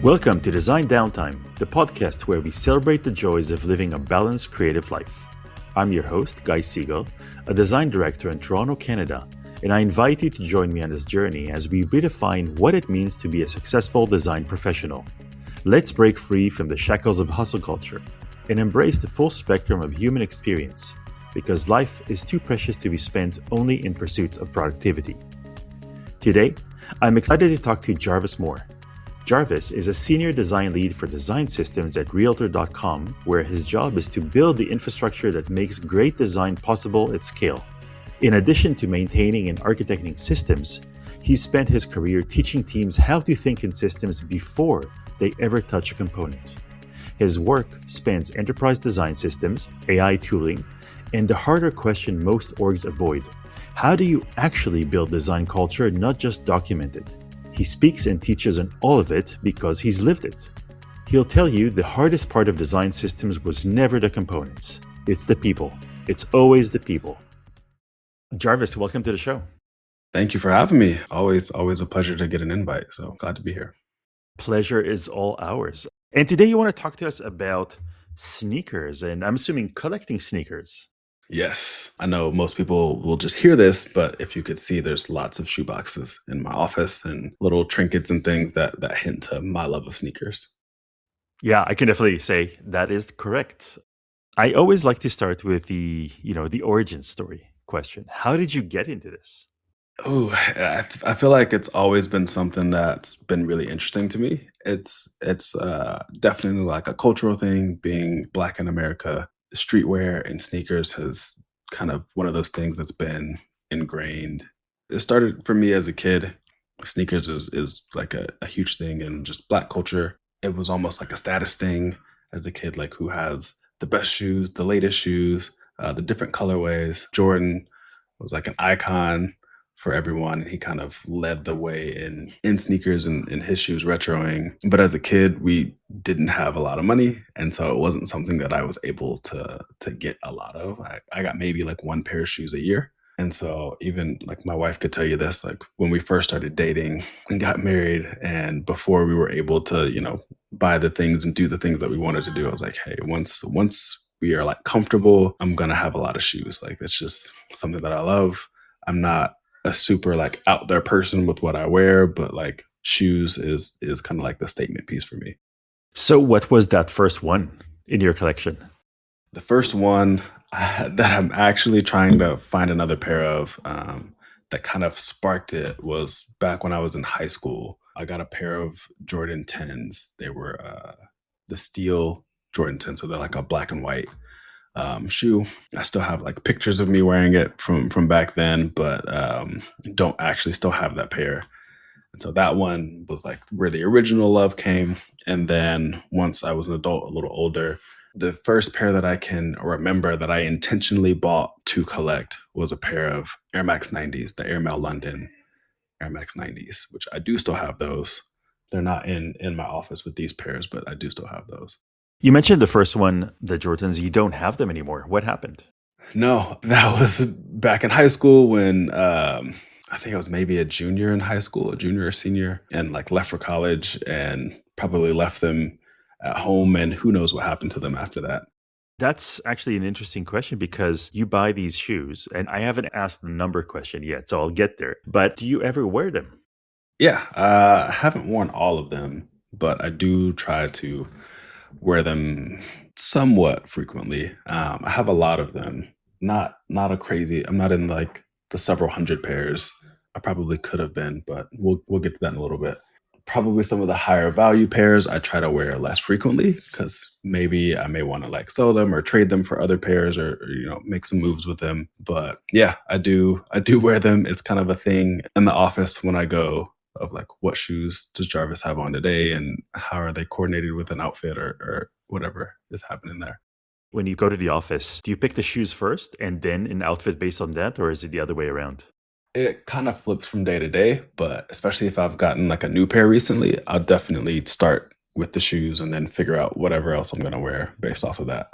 Welcome to Design Downtime, the podcast where we celebrate the joys of living a balanced creative life. I'm your host, Guy Siegel, a design director in Toronto, Canada, and I invite you to join me on this journey as we redefine what it means to be a successful design professional. Let's break free from the shackles of hustle culture and embrace the full spectrum of human experience, because life is too precious to be spent only in pursuit of productivity. Today, I'm excited to talk to Jarvis Moore. Jarvis is a senior design lead for design systems at Realtor.com, where his job is to build the infrastructure that makes great design possible at scale. In addition to maintaining and architecting systems, he's spent his career teaching teams how to think in systems before they ever touch a component. His work spans enterprise design systems, AI tooling, and the harder question most orgs avoid: how do you actually build design culture, not just document it? He speaks and teaches on all of it because he's lived it. He'll tell you the hardest part of design systems was never the components. It's the people. It's always the people. Jarvis, welcome to the show. Thank you for having me. Always a pleasure to get an invite. So glad to be here. Pleasure is all ours. And today you want to talk to us about sneakers, and I'm assuming collecting sneakers. Yes, I know most people will just hear this, but if you could see, there's lots of shoe boxes in my office and little trinkets and things that hint to my love of sneakers. Yeah, I can definitely say that is correct. I always like to start with the origin story question. How did you get into this? Oh, I feel like it's always been something that's been really interesting to me. It's definitely like a cultural thing. Being Black in America, streetwear and sneakers has kind of one of those things that's been ingrained. It started for me as a kid. Sneakers is like a huge thing in just Black culture. It was almost like a status thing as a kid, like who has the best shoes, the latest shoes, the different colorways. Jordan was like an icon for everyone. He kind of led the way in sneakers and in his shoes retroing. But as a kid, we didn't have a lot of money. And so it wasn't something that I was able to get a lot of. I got maybe like one pair of shoes a year. And so even like my wife could tell you this, like when we first started dating and got married, and before we were able to, buy the things and do the things that we wanted to do, I was like, hey, once we are like comfortable, I'm gonna have a lot of shoes. Like it's just something that I love. I'm not a super like out there person with what I wear, but like shoes is kind of like the statement piece for me. So what was that first one in your collection? The first one that I'm actually trying to find another pair of that kind of sparked it was back when I was in high school. I got a pair of Jordan 10s. They were the steel Jordan 10s, so they're like a black and white shoe. I still have like pictures of me wearing it from back then, but don't actually still have that pair. And so that one was like where the original love came. And then once I was an adult, a little older, the first pair that I can remember that I intentionally bought to collect was a pair of Air Max 90s, the Air Mail London Air Max 90s, which I do still have those. They're not in my office with these pairs, but I do still have those. You mentioned the first one, the Jordans. You don't have them anymore. What happened? No, that was back in high school when I think I was maybe a junior in high school, a junior or senior, and like left for college and probably left them at home, and who knows what happened to them after that. That's actually an interesting question because you buy these shoes, and I haven't asked the number question yet, so I'll get there. But do you ever wear them? Yeah, I haven't worn all of them, but I do try to wear them somewhat frequently. I have a lot of them. Not a crazy. I'm not in like the several hundred pairs. I probably could have been, but we'll get to that in a little bit. Probably some of the higher value pairs I try to wear less frequently because maybe I may want to like sell them or trade them for other pairs or make some moves with them. But yeah, I do wear them. It's kind of a thing in the office when I go of like what shoes does Jarvis have on today and how are they coordinated with an outfit or whatever is happening there. When you go to the office, do you pick the shoes first and then an outfit based on that, or is it the other way around? It kind of flips from day to day, but especially if I've gotten like a new pair recently, I'll definitely start with the shoes and then figure out whatever else I'm going to wear based off of that.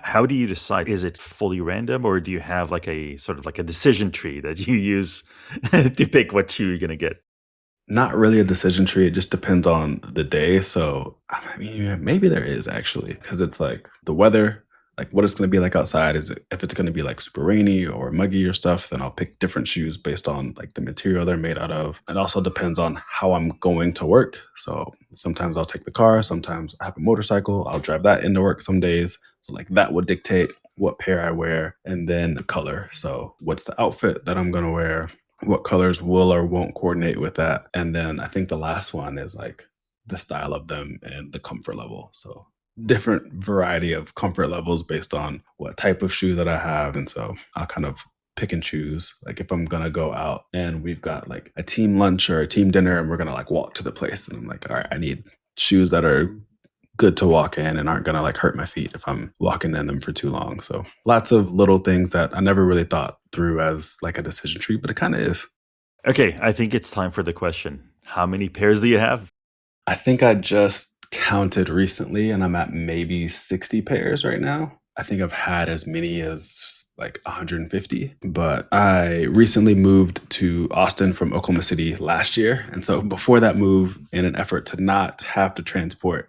How do you decide? Is it fully random, or do you have like a sort of like a decision tree that you use to pick what shoe you're going to get? Not really a decision tree, it just depends on the day, so, I mean, yeah, maybe there is actually, because it's, like, the weather, like, what it's gonna be like outside, is it if it's gonna be, like, super rainy or muggy or stuff, then I'll pick different shoes based on, like, the material they're made out of. It also depends on how I'm going to work, so sometimes I'll take the car, sometimes I have a motorcycle, I'll drive that into work some days, so, like, that would dictate what pair I wear, and then the color, so what's the outfit that I'm gonna wear? What colors will or won't coordinate with that. And then I think the last one is like the style of them and the comfort level. So different variety of comfort levels based on what type of shoe that I have. And so I'll kind of pick and choose. Like if I'm gonna go out and we've got like a team lunch or a team dinner and we're gonna like walk to the place, then I'm like, all right, I need shoes that are good to walk in and aren't gonna like hurt my feet if I'm walking in them for too long. So lots of little things that I never really thought through as like a decision tree, but it kind of is. Okay, I think it's time for the question. How many pairs do you have? I think I just counted recently and I'm at maybe 60 pairs right now. I think I've had as many as like 150, but I recently moved to Austin from Oklahoma City last year. And so before that move, in an effort to not have to transport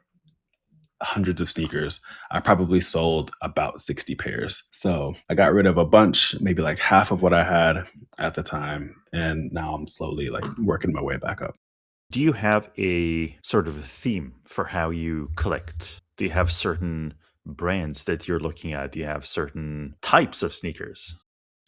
hundreds of sneakers, I probably sold about 60 pairs. So I got rid of a bunch, maybe like half of what I had at the time. And now I'm slowly like working my way back up. Do you have a sort of a theme for how you collect? Do you have certain brands that you're looking at? Do you have certain types of sneakers?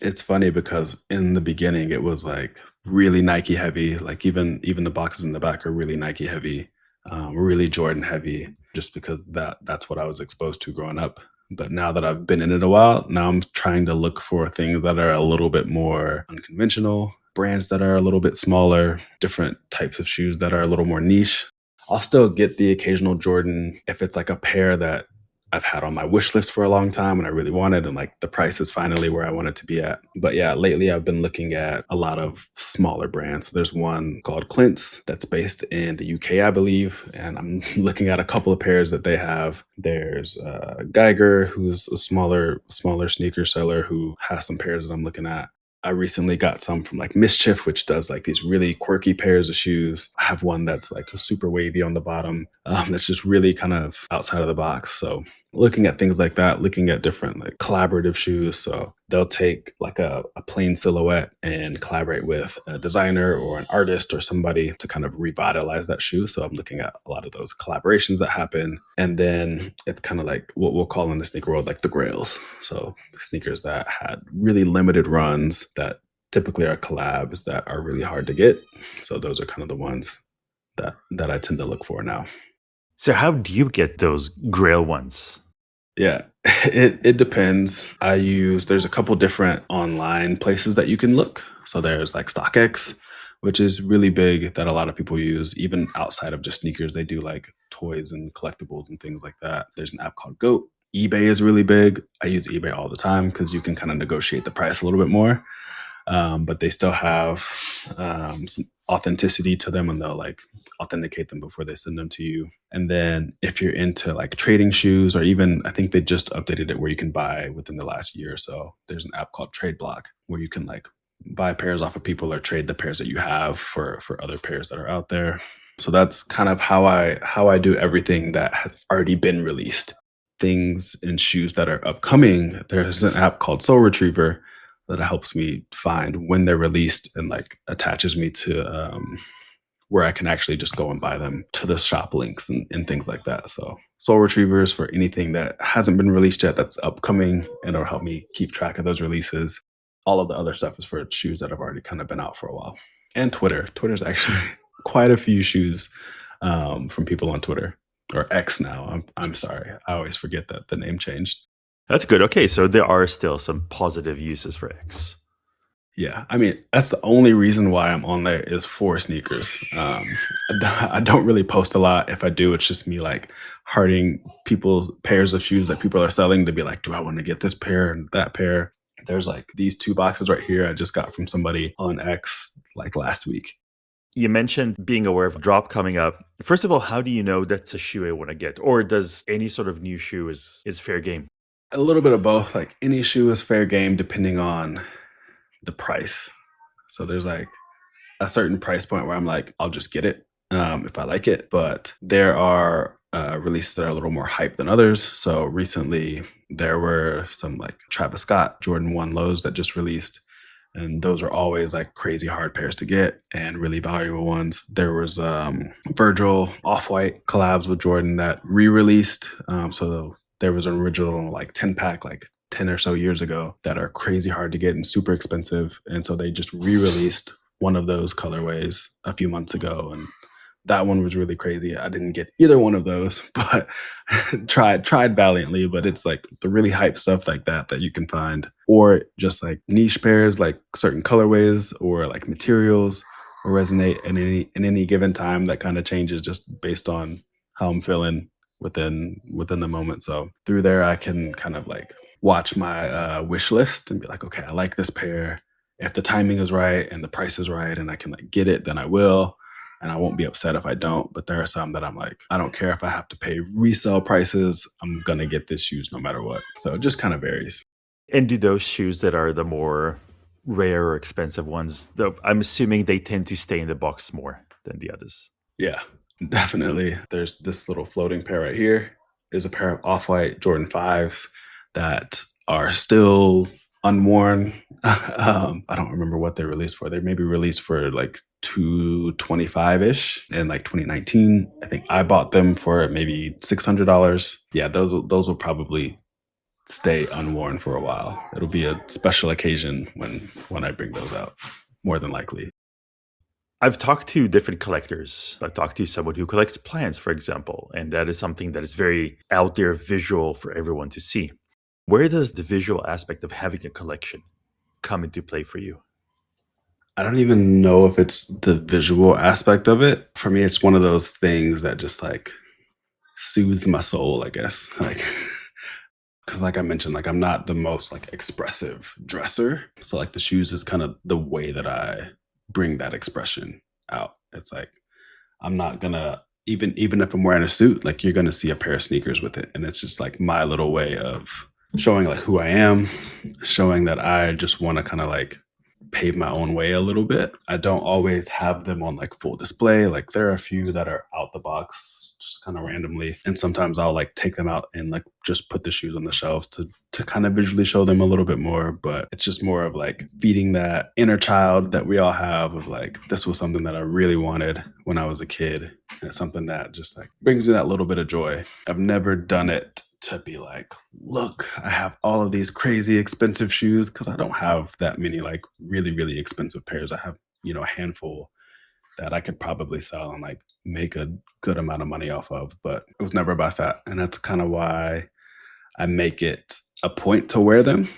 It's funny because in the beginning it was like really Nike heavy. Like even the boxes in the back are really Nike heavy, really Jordan heavy, just because that's what I was exposed to growing up. But now that I've been in it a while, now I'm trying to look for things that are a little bit more unconventional, brands that are a little bit smaller, different types of shoes that are a little more niche. I'll still get the occasional Jordan if it's like a pair that I've had on my wish list for a long time and I really wanted, and like the price is finally where I want it to be at. But yeah, lately I've been looking at a lot of smaller brands. So there's one called Clint's that's based in the UK, I believe, and I'm looking at a couple of pairs that they have. There's Geiger, who's a smaller sneaker seller who has some pairs that I'm looking at. I recently got some from like Mischief, which does like these really quirky pairs of shoes. I have one that's like super wavy on the bottom, that's just really kind of outside of the box. So looking at things like that, looking at different like collaborative shoes. So they'll take like a plain silhouette and collaborate with a designer or an artist or somebody to kind of revitalize that shoe. So I'm looking at a lot of those collaborations that happen. And then it's kind of like what we'll call in the sneaker world like the grails. So sneakers that had really limited runs that typically are collabs that are really hard to get. So those are kind of the ones that I tend to look for now. So, how do you get those grail ones? Yeah, it depends. There's a couple different online places that you can look. So there's like StockX, which is really big that a lot of people use, even outside of just sneakers. They do like toys and collectibles and things like that. There's an app called Goat. eBay is really big. I use eBay all the time because you can kind of negotiate the price a little bit more. But they still have some authenticity to them and they'll like authenticate them before they send them to you. And then if you're into like trading shoes or even I think they just updated it where you can buy within the last year or so, there's an app called Trade Block where you can like buy pairs off of people or trade the pairs that you have for other pairs that are out there. So that's kind of how I do everything that has already been released. Things and shoes that are upcoming, there's an app called Soul Retriever that helps me find when they're released and like attaches me to where I can actually just go and buy them to the shop links and things like that. So Soul Retrievers for anything that hasn't been released yet that's upcoming and it'll help me keep track of those releases. All of the other stuff is for shoes that have already kind of been out for a while. And Twitter. Twitter's actually quite a few shoes from people on Twitter or X now. I'm sorry. I always forget that the name changed. That's good. Okay, so there are still some positive uses for X. Yeah, I mean, that's the only reason why I'm on there is for sneakers. I don't really post a lot. If I do, it's just me like hearting people's pairs of shoes that people are selling to be like, do I want to get this pair and that pair? There's like these two boxes right here I just got from somebody on X like last week. You mentioned being aware of a drop coming up. First of all, how do you know that's a shoe I want to get? Or does any sort of new shoe is fair game? A little bit of both. Like any shoe is fair game depending on the price. So there's like a certain price point where I'm like, I'll just get it if I like it. But there are releases that are a little more hype than others. So recently there were some like Travis Scott Jordan 1 lows that just released. And those are always like crazy hard pairs to get and really valuable ones. There was Virgil Off-White collabs with Jordan that re-released. So there was an original like 10 pack like 10 or so years ago that are crazy hard to get and super expensive. And so they just re-released one of those colorways a few months ago. And that one was really crazy. I didn't get either one of those, but tried valiantly. But it's like the really hype stuff like that you can find, or just like niche pairs, like certain colorways or like materials will resonate in any given time. That kind of changes just based on how I'm feeling within the moment. So through there, I can kind of like watch my wish list and be like, okay, I like this pair. If the timing is right and the price is right, and I can like get it, then I will. And I won't be upset if I don't. But there are some that I'm like, I don't care if I have to pay resale prices. I'm going to get this shoes no matter what. So it just kind of varies. And do those shoes that are the more rare or expensive ones, though, I'm assuming they tend to stay in the box more than the others. Yeah, definitely. There's this little floating pair right here. Is a pair of Off-White Jordan 5s that are still unworn. I don't remember what they released for. They maybe released for like 225-ish in like 2019. I think I bought them for maybe $600. Yeah, those will probably stay unworn for a while. It'll be a special occasion when I bring those out, more than likely. I've talked to different collectors. I've talked to someone who collects plants, for example, and that is something that is very out there visual for everyone to see. Where does the visual aspect of having a collection come into play for you? I don't even know if it's the visual aspect of it. For me, it's one of those things that just like soothes my soul, I guess. Like, because like I mentioned, like I'm not the most like expressive dresser. So like the shoes is kind of the way that I bring that expression out. It's like I'm not gonna even if I'm wearing a suit, like you're gonna see a pair of sneakers with it. And it's just like my little way of showing like who I am, showing that I just want to kind of like pave my own way a little bit. I don't always have them on like full display. Like there are a few that are out the box just kind of randomly. And sometimes I'll like take them out and like just put the shoes on the shelves to kind of visually show them a little bit more. But it's just more of like feeding that inner child that we all have of like, this was something that I really wanted when I was a kid. And it's something that just like brings me that little bit of joy. I've never done it to be like, look, I have all of these crazy expensive shoes, because I don't have that many like really, really expensive pairs. I have, a handful that I could probably sell and like make a good amount of money off of, but it was never about that. And that's kind of why I make it a point to wear them,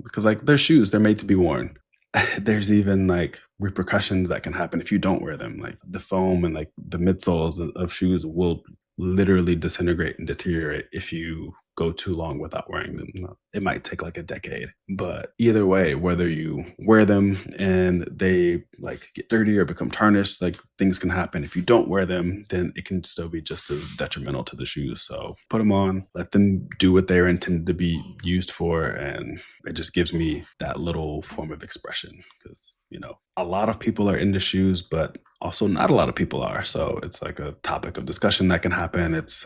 because like they're shoes, they're made to be worn. There's even like repercussions that can happen if you don't wear them. Like the foam and like the midsoles of shoes will literally disintegrate and deteriorate if you go too long without wearing them. It might take like a decade, but either way, whether you wear them and they like get dirty or become tarnished, like things can happen. If you don't wear them, then it can still be just as detrimental to the shoes. So put them on, let them do what they're intended to be used for. And it just gives me that little form of expression, because a lot of people are into shoes, but also not a lot of people are. So it's like a topic of discussion that can happen. It's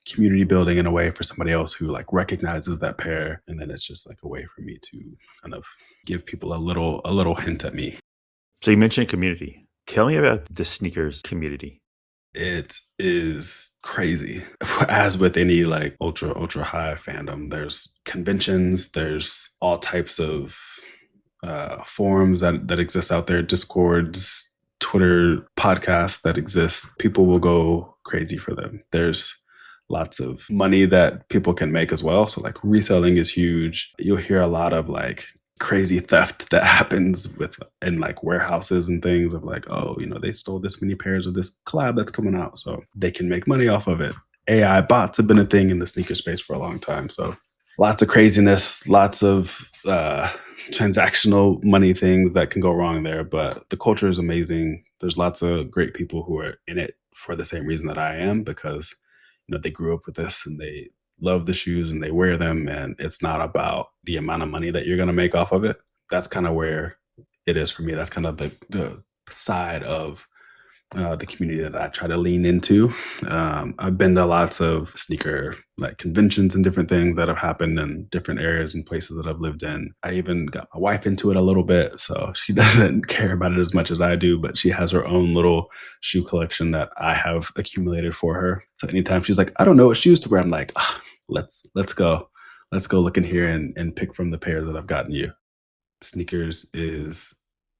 community building in a way for somebody else who like recognizes that pair. And then it's just like a way for me to kind of give people a little hint at me. So you mentioned community. Tell me about the sneakers community. It is crazy. As with any like ultra high fandom, there's conventions, there's all types of forums that exist out there, Discords, Twitter, podcasts that exist. People will go crazy for them. There's lots of money that people can make as well. So like reselling is huge. You'll hear a lot of like crazy theft that happens in like warehouses and things of like, oh, they stole this many pairs of this collab that's coming out, so they can make money off of it. AI bots have been a thing in the sneaker space for a long time. So lots of craziness, lots of transactional money things that can go wrong there. But the culture is amazing. There's lots of great people who are in it for the same reason that I am, because they grew up with this and they love the shoes and they wear them, and it's not about the amount of money that you're going to make off of it. That's kind of where it is for me. That's kind of the side of the community that I try to lean into. I've been to lots of sneaker like conventions and different things that have happened in different areas and places that I've lived in. I even got my wife into it a little bit, so she doesn't care about it as much as I do, but she has her own little shoe collection that I have accumulated for her. So anytime she's like, I don't know what shoes to wear, I'm like, let's go. Let's go look in here and pick from the pairs that I've gotten you. Sneakers is,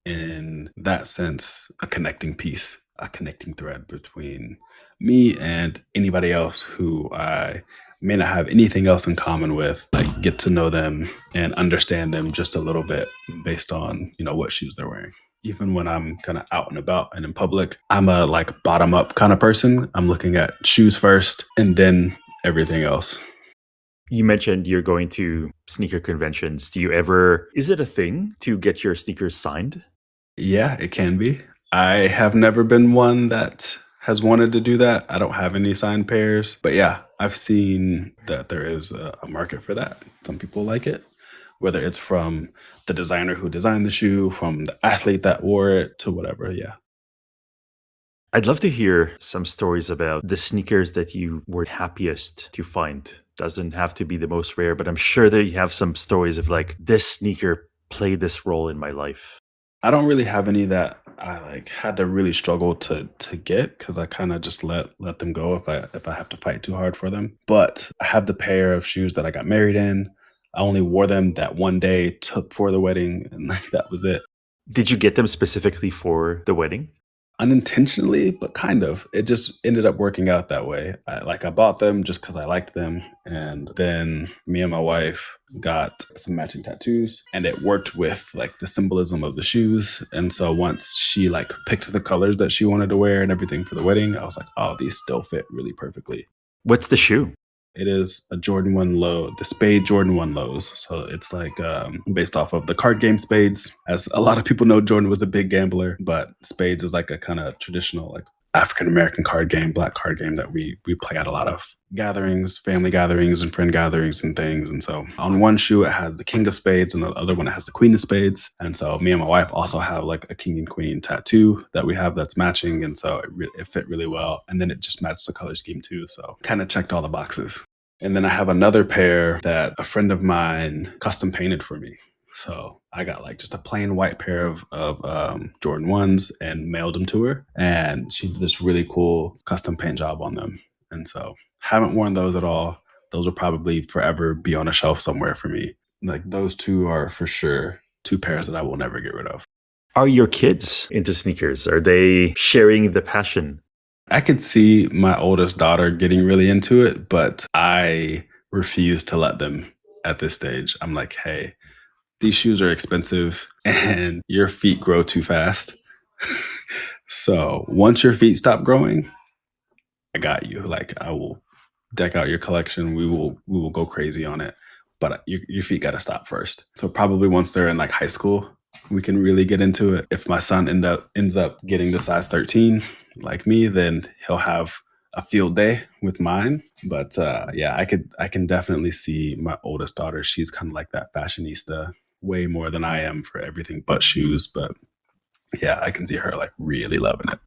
in that sense, a connecting piece, a connecting thread between me and anybody else who I may not have anything else in common with. Like, get to know them and understand them just a little bit based on, what shoes they're wearing. Even when I'm kind of out and about and in public, I'm a like bottom up kind of person. I'm looking at shoes first and then everything else. You mentioned you're going to sneaker conventions. Is it a thing to get your sneakers signed? Yeah, it can be. I have never been one that has wanted to do that. I don't have any signed pairs, but yeah, I've seen that there is a market for that. Some people like it, whether it's from the designer who designed the shoe, from the athlete that wore it, to whatever. Yeah. I'd love to hear some stories about the sneakers that you were happiest to find. Doesn't have to be the most rare, but I'm sure that you have some stories of like, this sneaker played this role in my life. I don't really have any that I like had to really struggle to get, because I kind of just let them go if I have to fight too hard for them. But I have the pair of shoes that I got married in. I only wore them that one day, took for the wedding, and like that was it. Did you get them specifically for the wedding? Unintentionally, but kind of. It just ended up working out that way. I bought them just because I liked them, and then me and my wife got some matching tattoos, and it worked with like the symbolism of the shoes. And so once she like picked the colors that she wanted to wear and everything for the wedding, I was like, oh, these still fit really perfectly. What's the shoe? It is a Jordan 1 low, the Spade Jordan 1 lows. So it's like based off of the card game Spades. As a lot of people know, Jordan was a big gambler, but Spades is like a kind of traditional like African-American card game, black card game that we play at a lot of gatherings, family gatherings and friend gatherings and things. And so on one shoe, it has the King of Spades, and the other one, it has the Queen of Spades. And so me and my wife also have like a King and Queen tattoo that we have that's matching. And so it fit really well. And then it just matched the color scheme too. So kind of checked all the boxes. And then I have another pair that a friend of mine custom painted for me. So I got like just a plain white pair of Jordan 1s and mailed them to her. And she did this really cool custom paint job on them. And so haven't worn those at all. Those will probably forever be on a shelf somewhere for me. Like those two are for sure two pairs that I will never get rid of. Are your kids into sneakers? Are they sharing the passion? I could see my oldest daughter getting really into it, but I refuse to let them at this stage. I'm like, hey, these shoes are expensive and your feet grow too fast. So once your feet stop growing, I got you. Like I will deck out your collection. We will go crazy on it. But your feet got to stop first. So probably once they're in like high school, we can really get into it. If my son ends up getting to size 13 like me, then he'll have a field day with mine. But yeah, I can definitely see my oldest daughter. She's kind of like that fashionista way more than I am for everything but shoes. But yeah, I can see her like really loving it.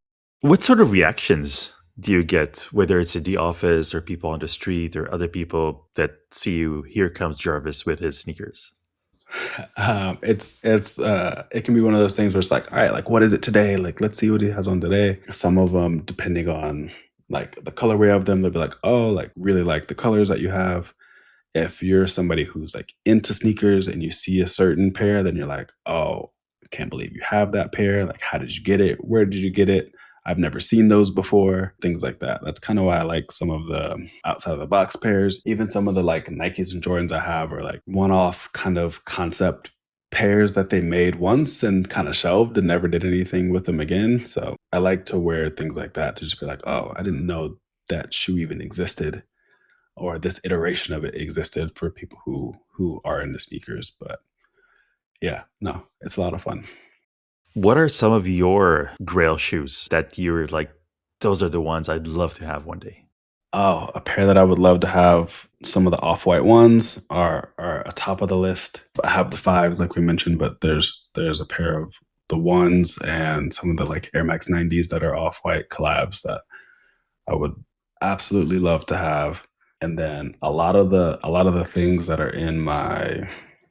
What sort of reactions do you get, whether it's in the office or people on the street or other people that see you, here comes Jarvis with his sneakers? It can be one of those things where it's like, all right, like what is it today? Like, let's see what he has on today. Some of them, depending on like the colorway of them, they'll be like, oh, like really like the colors that you have. If you're somebody who's like into sneakers and you see a certain pair, then you're like, oh, I can't believe you have that pair. Like, how did you get it? Where did you get it? I've never seen those before, things like that. That's kind of why I like some of the outside of the box pairs. Even some of the like Nikes and Jordans I have are like one-off kind of concept pairs that they made once and kind of shelved and never did anything with them again. So I like to wear things like that to just be like, oh, I didn't know that shoe even existed, or this iteration of it existed for people who are into sneakers. But yeah, no, it's a lot of fun. What are some of your grail shoes that you're like, those are the ones I'd love to have one day? Oh, a pair that I would love to have. Some of the off-white ones are atop of the list. I have the fives, like we mentioned, but there's a pair of the ones and some of the like Air Max 90s that are off-white collabs that I would absolutely love to have. And then a lot of the things that are in my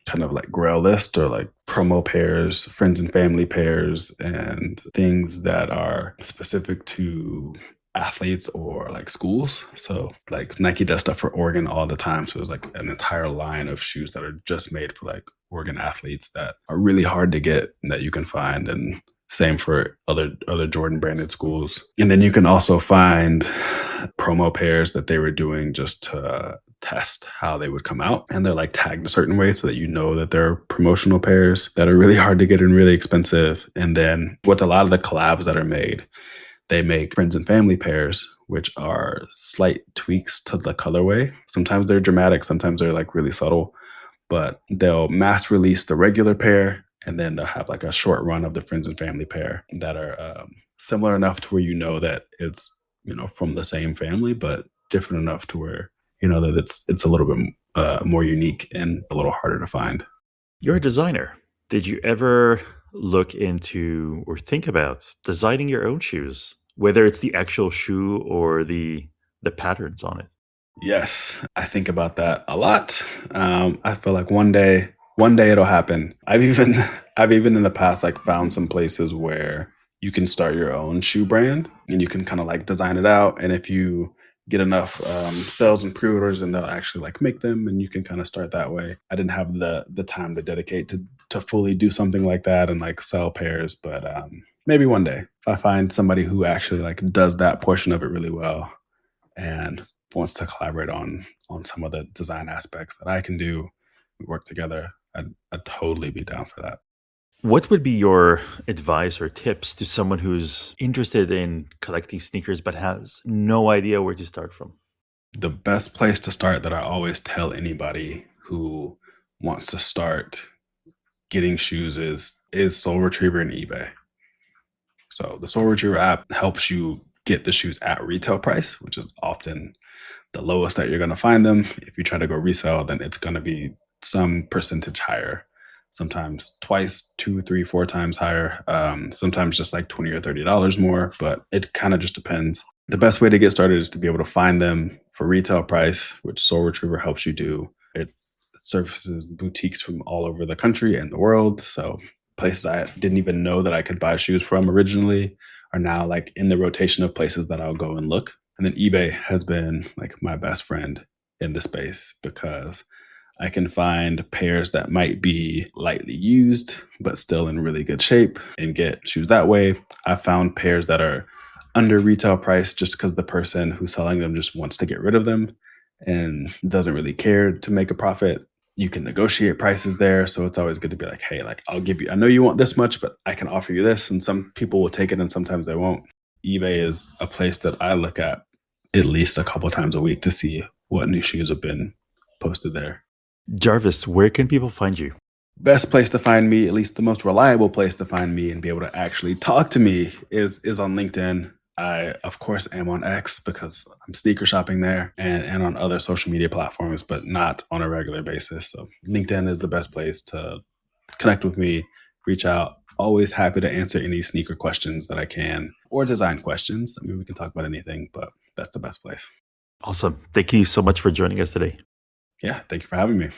kind of like grail list or like promo pairs, friends and family pairs, and things that are specific to athletes or like schools. So like Nike does stuff for Oregon all the time. So there's like an entire line of shoes that are just made for like Oregon athletes that are really hard to get and that you can find. And same for other Jordan branded schools. And then you can also find promo pairs that they were doing just to test how they would come out. And they're like tagged a certain way so that you know that they're promotional pairs that are really hard to get and really expensive. And then with a lot of the collabs that are made, they make friends and family pairs, which are slight tweaks to the colorway. Sometimes they're dramatic, sometimes they're like really subtle, but they'll mass release the regular pair and then they'll have like a short run of the friends and family pair that are similar enough to where you know that it's, you know, from the same family, but different enough to where you know that it's a little bit more unique and a little harder to find. You're a designer. Did you ever look into or think about designing your own shoes, whether it's the actual shoe or the patterns on it? Yes, I think about that a lot. I feel like one day it'll happen. I've even in the past like found some places where you can start your own shoe brand and you can kind of like design it out. And if you get enough sales and pre-orders, and they'll actually like make them, and you can kind of start that way. I didn't have the time to dedicate to fully do something like that and like sell pairs, but maybe one day if I find somebody who actually like does that portion of it really well and wants to collaborate on some of the design aspects that I can do, we work together, I'd totally be down for that. What would be your advice or tips to someone who's interested in collecting sneakers but has no idea where to start from? The best place to start that I always tell anybody who wants to start getting shoes is Soul Retriever and eBay. So the Soul Retriever app helps you get the shoes at retail price, which is often the lowest that you're going to find them. If you try to go resell, then it's going to be some percentage higher. Sometimes twice, 2, 3, 4 times higher. Sometimes just like $20 or $30 more, but it kind of just depends. The best way to get started is to be able to find them for retail price, which Soul Retriever helps you do. It services boutiques from all over the country and the world. So places I didn't even know that I could buy shoes from originally are now like in the rotation of places that I'll go and look. And then eBay has been like my best friend in the space because I can find pairs that might be lightly used, but still in really good shape and get shoes that way. I found pairs that are under retail price just because the person who's selling them just wants to get rid of them and doesn't really care to make a profit. You can negotiate prices there. So it's always good to be like, hey, like I'll give you, I know you want this much, but I can offer you this. And some people will take it and sometimes they won't. eBay is a place that I look at least a couple times a week to see what new shoes have been posted there. Jarvis, where can people find you? Best place to find me, at least the most reliable place to find me and be able to actually talk to me is on LinkedIn. I, of course, am on X because I'm sneaker shopping there and on other social media platforms, but not on a regular basis. So LinkedIn is the best place to connect with me, reach out. Always happy to answer any sneaker questions that I can or design questions. I mean, we can talk about anything, but that's the best place. Awesome. Thank you so much for joining us today. Yeah, thank you for having me.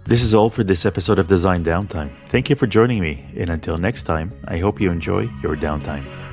This is all for this episode of Design Downtime. Thank you for joining me, and until next time, I hope you enjoy your downtime.